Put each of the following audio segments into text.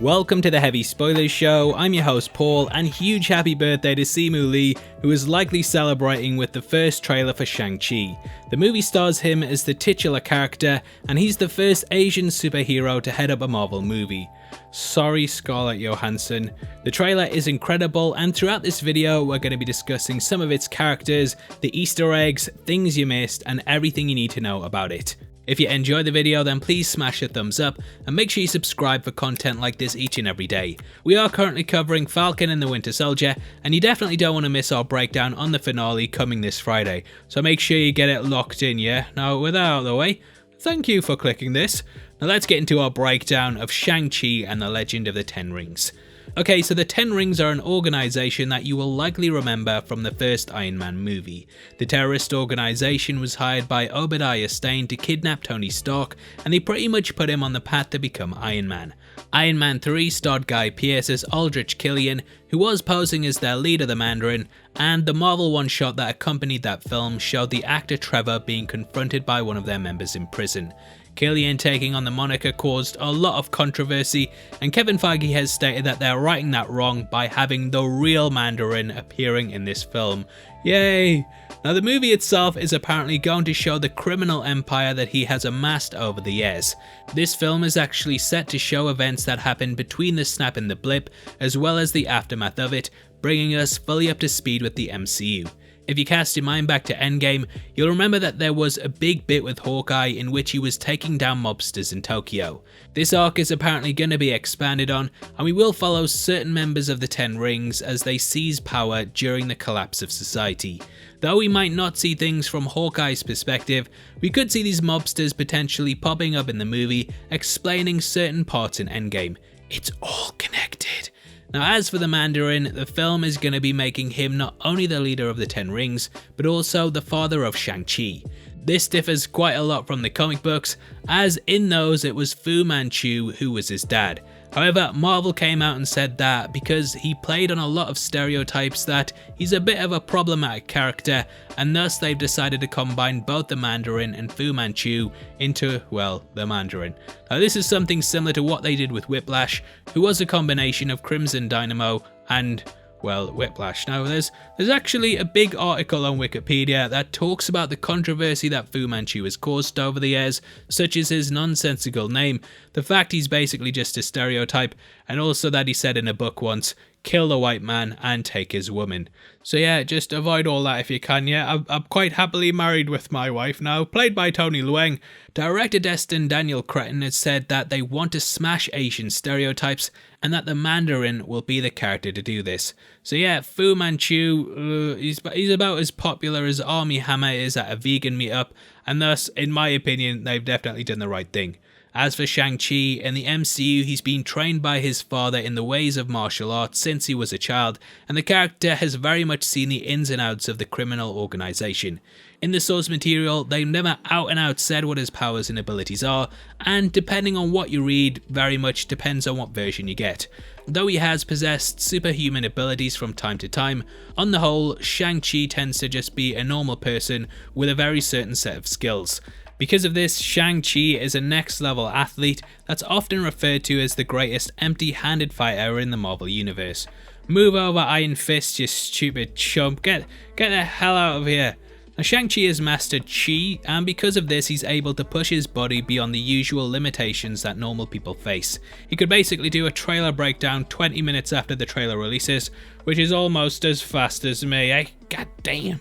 Welcome to the Heavy Spoilers Show. I'm your host Paul, and huge happy birthday to Simu Lee, who is likely celebrating with the first trailer for Shang-Chi. The movie stars him as the titular character, and he's the first Asian superhero to head up a Marvel movie. Sorry, Scarlett Johansson. The trailer is incredible, and throughout this video we're going to be discussing some of its characters, the Easter eggs, things you missed, and everything you need to know about it. If you enjoyed the video, then please smash a thumbs up and make sure you subscribe for content like this each and every day. We are currently covering Falcon and the Winter Soldier, and you definitely don't want to miss our breakdown on the finale coming this Friday, so make sure you get it locked in, yeah? Now, with that out of the way, thank you for clicking this. Now let's get into our breakdown of Shang-Chi and the Legend of the Ten Rings. Okay, so the Ten Rings are an organisation that you will likely remember from the first Iron Man movie. The terrorist organisation was hired by Obadiah Stane to kidnap Tony Stark, and they pretty much put him on the path to become Iron Man. Iron Man 3 starred Guy Pearce as Aldrich Killian, who was posing as their leader, the Mandarin, and the Marvel one-shot that accompanied that film showed the actor Trevor being confronted by one of their members in prison. Killian taking on the moniker caused a lot of controversy, and Kevin Feige has stated that they're righting that wrong by having the real Mandarin appearing in this film. Yay! Now the movie itself is apparently going to show the criminal empire that he has amassed over the years. This film is actually set to show events that happened between the snap and the blip, as well as the aftermath of it, bringing us fully up to speed with the MCU. If you cast your mind back to Endgame, you'll remember that there was a big bit with Hawkeye in which he was taking down mobsters in Tokyo. This arc is apparently going to be expanded on, and we will follow certain members of the Ten Rings as they seize power during the collapse of society. Though we might not see things from Hawkeye's perspective, we could see these mobsters potentially popping up in the movie, explaining certain parts in Endgame. It's all connected. Now as for the Mandarin, the film is going to be making him not only the leader of the Ten Rings, but also the father of Shang-Chi. This differs quite a lot from the comic books, as in those it was Fu Manchu who was his dad. However, Marvel came out and said that because he played on a lot of stereotypes that he's a bit of a problematic character, and thus they've decided to combine both the Mandarin and Fu Manchu into, well, the Mandarin. Now this is something similar to what they did with Whiplash, who was a combination of Crimson Dynamo and, well, Whiplash. Now there's actually a big article on Wikipedia that talks about the controversy that Fu Manchu has caused over the years, such as his nonsensical name, the fact he's basically just a stereotype, and also that he said in a book once, kill the white man and take his woman. So yeah, just avoid all that if you can. Yeah, I'm quite happily married with my wife now, played by Tony Leung. Director Destin Daniel Cretton has said that they want to smash Asian stereotypes, and that the Mandarin will be the character to do this. So yeah, Fu Manchu, he's about as popular as Armie Hammer is at a vegan meetup, and thus, in my opinion, they've definitely done the right thing. As for Shang-Chi, in the MCU he's been trained by his father in the ways of martial arts since he was a child, and the character has very much seen the ins and outs of the criminal organisation. In the source material, they've never out and out said what his powers and abilities are, and depending on what you read, very much depends on what version you get. Though he has possessed superhuman abilities from time to time, on the whole, Shang-Chi tends to just be a normal person with a very certain set of skills. Because of this, Shang-Chi is a next level athlete that's often referred to as the greatest empty-handed fighter in the Marvel Universe. Move over, Iron Fist, you stupid chump, get the hell out of here. Now Shang-Chi has mastered Chi, and because of this he's able to push his body beyond the usual limitations that normal people face. He could basically do a trailer breakdown 20 minutes after the trailer releases, which is almost as fast as me, eh? God damn.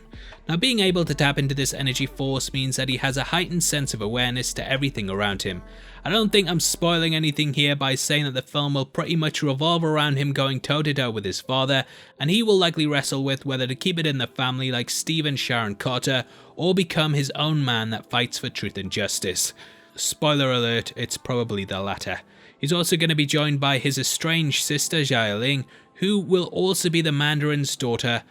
Now being able to tap into this energy force means that he has a heightened sense of awareness to everything around him. I don't think I'm spoiling anything here by saying that the film will pretty much revolve around him going toe to toe with his father, and he will likely wrestle with whether to keep it in the family like Steve and Sharon Carter, or become his own man that fights for truth and justice. Spoiler alert, it's probably the latter. He's also going to be joined by his estranged sister Xiaoling, who will also be the Mandarin's daughter.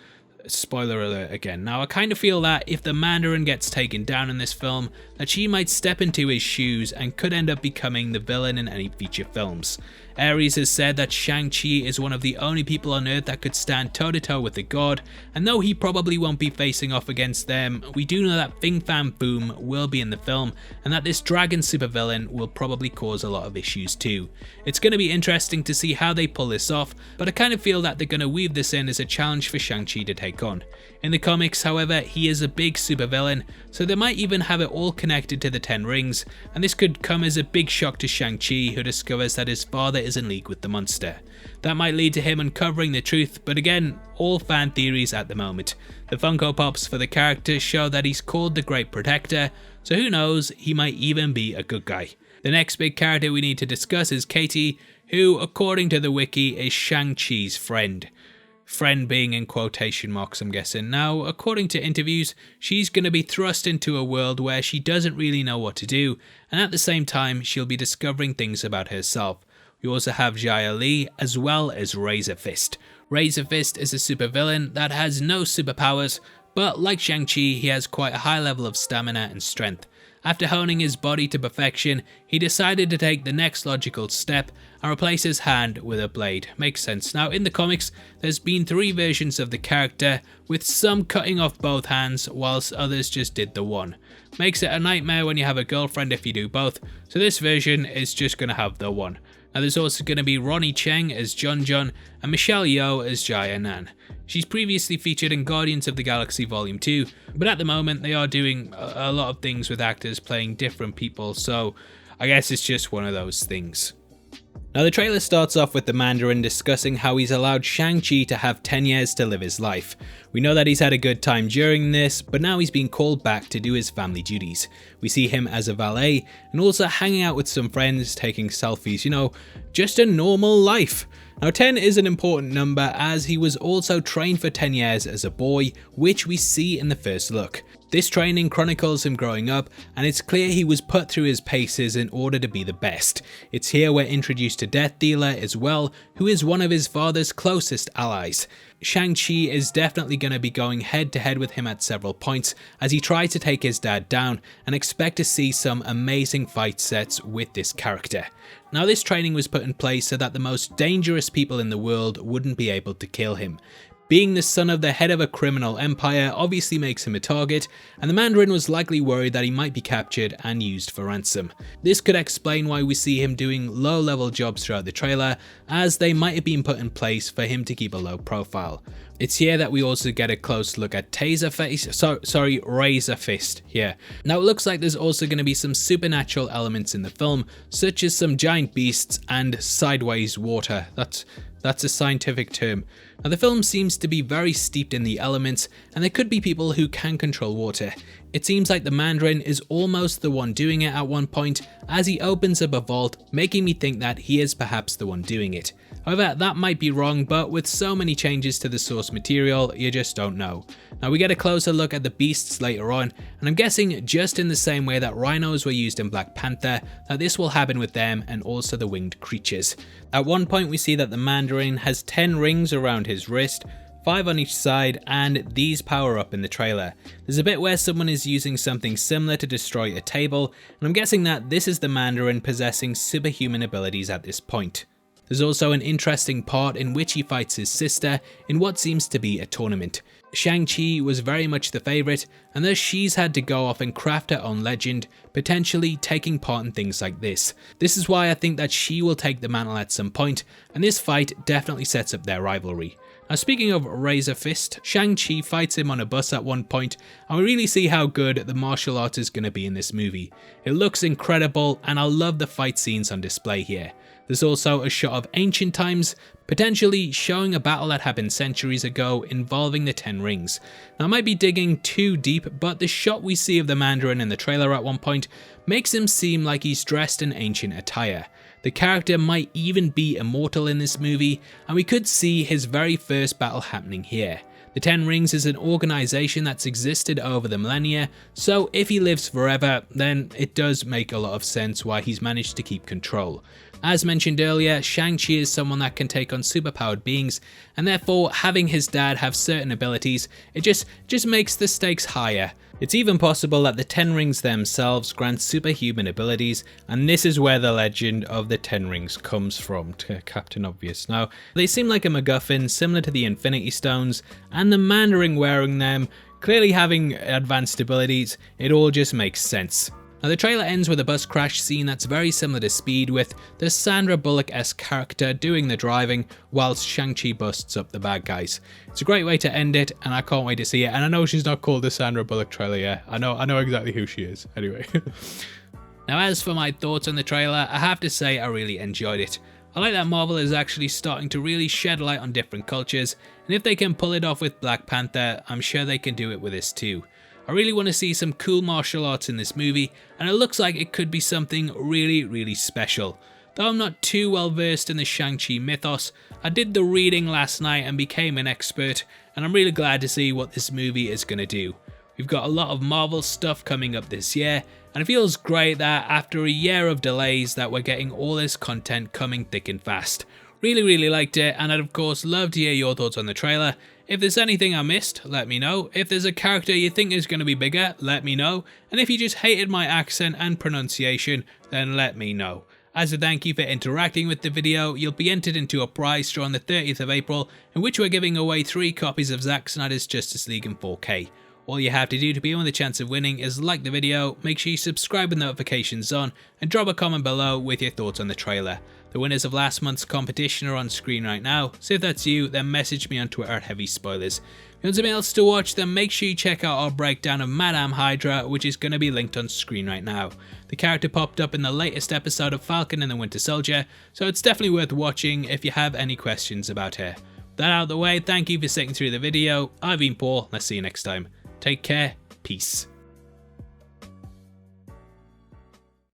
Spoiler alert again. Now, I kind of feel that if the Mandarin gets taken down in this film, that she might step into his shoes and could end up becoming the villain in any future films. Ares has said that Shang-Chi is one of the only people on Earth that could stand toe-to-toe with the god, and though he probably won't be facing off against them, we do know that Fing, Foom will be in the film, and that this dragon supervillain will probably cause a lot of issues too. It's going to be interesting to see how they pull this off, but I kind of feel that they're going to weave this in as a challenge for Shang-Chi to take on. In the comics, however, he is a big supervillain, so they might even have it all connected to the Ten Rings, and this could come as a big shock to Shang-Chi, who discovers that his father is in league with the monster. That might lead to him uncovering the truth, but again, all fan theories at the moment. The Funko Pops for the character show that he's called the Great Protector, so who knows, he might even be a good guy. The next big character we need to discuss is Katie, who, according to the wiki, is Shang-Chi's friend. Friend being in quotation marks, I'm guessing. Now, according to interviews, she's going to be thrust into a world where she doesn't really know what to do, and at the same time, she'll be discovering things about herself. We also have Jia Li, as well as Razor Fist. Razor Fist is a supervillain that has no superpowers, but like Shang-Chi, he has quite a high level of stamina and strength. After honing his body to perfection, he decided to take the next logical step and replace his hand with a blade. Makes sense. Now, in the comics, there's been 3 versions of the character, with some cutting off both hands, whilst others just did the one. Makes it a nightmare when you have a girlfriend if you do both, so this version is just going to have the one. Now, there's also going to be Ronnie Cheng as John John and Michelle Yeoh as Jaya Nan. She's previously featured in Guardians of the Galaxy Volume 2, but at the moment they are doing a lot of things with actors playing different people, so I guess it's just one of those things. Now, the trailer starts off with the Mandarin discussing how he's allowed Shang-Chi to have 10 years to live his life. We know that he's had a good time during this, but now he's been called back to do his family duties. We see him as a valet and also hanging out with some friends, taking selfies, you know, just a normal life. Now, 10 is an important number as he was also trained for 10 years as a boy, which we see in the first look. This training chronicles him growing up, and it's clear he was put through his paces in order to be the best. It's here we're introduced to Death Dealer as well, who is one of his father's closest allies. Shang-Chi is definitely going to be going head to head with him at several points as he tries to take his dad down, and expect to see some amazing fight sets with this character. Now, this training was put in place so that the most dangerous people in the world wouldn't be able to kill him. Being the son of the head of a criminal empire obviously makes him a target, and the Mandarin was likely worried that he might be captured and used for ransom. This could explain why we see him doing low-level jobs throughout the trailer, as they might have been put in place for him to keep a low profile. It's here that we also get a close look at Razor Fist here. Now, it looks like there's also going to be some supernatural elements in the film, such as some giant beasts and sideways water. That's a scientific term. Now, the film seems to be very steeped in the elements, and there could be people who can control water. It seems like the Mandarin is almost the one doing it at one point, as he opens up a vault, making me think that he is perhaps the one doing it. However, that might be wrong, but with so many changes to the source material, you just don't know. Now, we get a closer look at the beasts later on, and I'm guessing just in the same way that rhinos were used in Black Panther, that this will happen with them and also the winged creatures. At one point, we see that the Mandarin has 10 rings around his wrist, 5 on each side, and these power up in the trailer. There's a bit where someone is using something similar to destroy a table, and I'm guessing that this is the Mandarin possessing superhuman abilities at this point. There's also an interesting part in which he fights his sister in what seems to be a tournament. Shang-Chi was very much the favourite, and thus she's had to go off and craft her own legend, potentially taking part in things like this. This is why I think that she will take the mantle at some point, and this fight definitely sets up their rivalry. Now, speaking of Razor Fist, Shang-Chi fights him on a bus at one point, and we really see how good the martial art is going to be in this movie. It looks incredible, and I love the fight scenes on display here. There's also a shot of ancient times, potentially showing a battle that happened centuries ago involving the 10 rings. Now, I might be digging too deep, but the shot we see of the Mandarin in the trailer at one point makes him seem like he's dressed in ancient attire. The character might even be immortal in this movie, and we could see his very first battle happening here. The Ten Rings is an organization that's existed over the millennia, so if he lives forever, then it does make a lot of sense why he's managed to keep control. As mentioned earlier, Shang-Chi is someone that can take on superpowered beings, and therefore having his dad have certain abilities, it just makes the stakes higher. It's even possible that the Ten Rings themselves grant superhuman abilities, and this is where the legend of the Ten Rings comes from, to Captain Obvious. Now, they seem like a MacGuffin similar to the Infinity Stones, and the Mandarin wearing them, clearly having advanced abilities, it all just makes sense. Now the trailer ends with a bus crash scene that's very similar to Speed, with the Sandra Bullock-esque character doing the driving whilst Shang-Chi busts up the bad guys. It's a great way to end it, and I can't wait to see it. And I know she's not called the Sandra Bullock trailer yet. I know exactly who she is. Anyway. Now as for my thoughts on the trailer, I have to say I really enjoyed it. I like that Marvel is actually starting to really shed light on different cultures, and if they can pull it off with Black Panther, I'm sure they can do it with this too. I really want to see some cool martial arts in this movie, and it looks like it could be something really special. Though I'm not too well versed in the Shang-Chi mythos, I did the reading last night and became an expert, and I'm really glad to see what this movie is going to do. We've got a lot of Marvel stuff coming up this year, and it feels great that after a year of delays that we're getting all this content coming thick and fast. Really liked it, and I'd of course love to hear your thoughts on the trailer. If there's anything I missed, let me know. If there's a character you think is going to be bigger, let me know. And if you just hated my accent and pronunciation, then let me know. As a thank you for interacting with the video, you'll be entered into a prize draw on the 30th of April, in which we're giving away 3 copies of Zack Snyder's Justice League in 4K. All you have to do to be in with a chance of winning is like the video, make sure you subscribe with notifications on, and drop a comment below with your thoughts on the trailer. The winners of last month's competition are on screen right now, so if that's you, then message me on Twitter at HeavySpoilers. If you want something else to watch, then make sure you check out our breakdown of Madame Hydra, which is going to be linked on screen right now. The character popped up in the latest episode of Falcon and the Winter Soldier, so it's definitely worth watching if you have any questions about her. With that out of the way, thank you for sticking through the video. I've been Paul, and I'll see you next time. Take care, peace.